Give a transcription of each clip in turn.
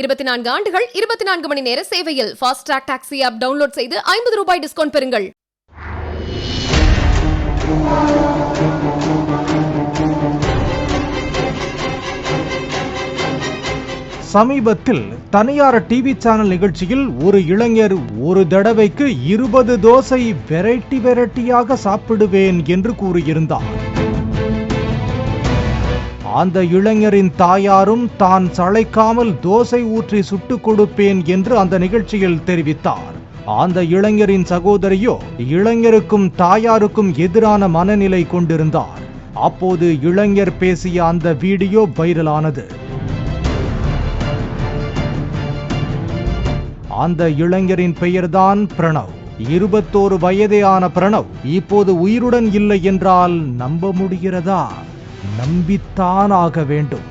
24 ஆண்டுகள் 24 மணி நேர சேவையில் fast track taxi app download செய்து 50 ரூபாய் டிஸ்கவுண்ட் பெறுங்கள். சமீபத்தில் தனியார் டிவி சேனல் நிகழ்ச்சியில் ஒரு இளைஞர் ஒரு தடவைக்கு 20 தோசை வெரைட்டியாக சாப்பிடுவேன் என்று கூறியிருந்தார். அந்த இளைஞரின் தாயாரும் தான் சளைக்காமல் தோசை ஊற்றி சுட்டுக் கொடுப்பேன் என்று அந்த நிகழ்ச்சியில் தெரிவித்தார். அந்த இளைஞரின் சகோதரியோ இளைஞருக்கும் தாயாருக்கும் எதிரான மனநிலை கொண்டிருந்தார். அப்போது இளைஞர் பேசிய அந்த வீடியோ வைரலானது. அந்த இளைஞரின் பெயர்தான் பிரணவ். 21 வயதே ஆன பிரணவ் இப்போது உயிருடன் இல்லை என்றால் நம்ப முடிகிறதா? நம்பித்தான் ஆக வேண்டும்.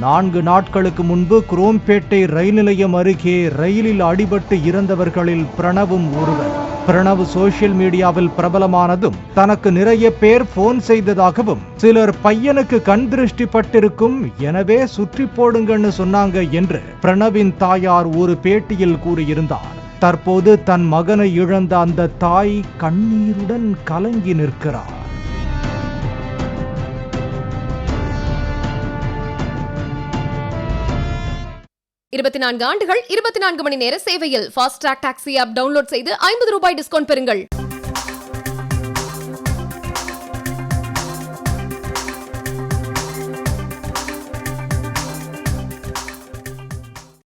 4 நாட்களுக்கு முன்பு குரோம்பேட்டை ரயில் நிலையம் அருகே ரயிலில் அடிபட்டு இறந்தவர்களில் பிரணவும் ஒருவர். பிரணவ் சோசியல் மீடியாவில் பிரபலமானதும் தனக்கு நிறைய பேர் போன் செய்ததாகவும் சிலர் பையனுக்கு கண் திருஷ்டி பட்டிருக்கும், எனவே சுற்றி போடுங்கன்னு சொன்னாங்க என்று பிரணவின் தாயார் ஒரு பேட்டியில் கூறியிருந்தார். தற்போது தன் மகனை இழந்த அந்த தாய் கண்ணீருடன் கலங்கி நிற்கிறார். 24 ஆண்டுகள் 24 மணி நேர சேவையில் fast track taxi app download செய்து 50 ரூபாய் டிஸ்கவுண்ட் பெறுங்கள்.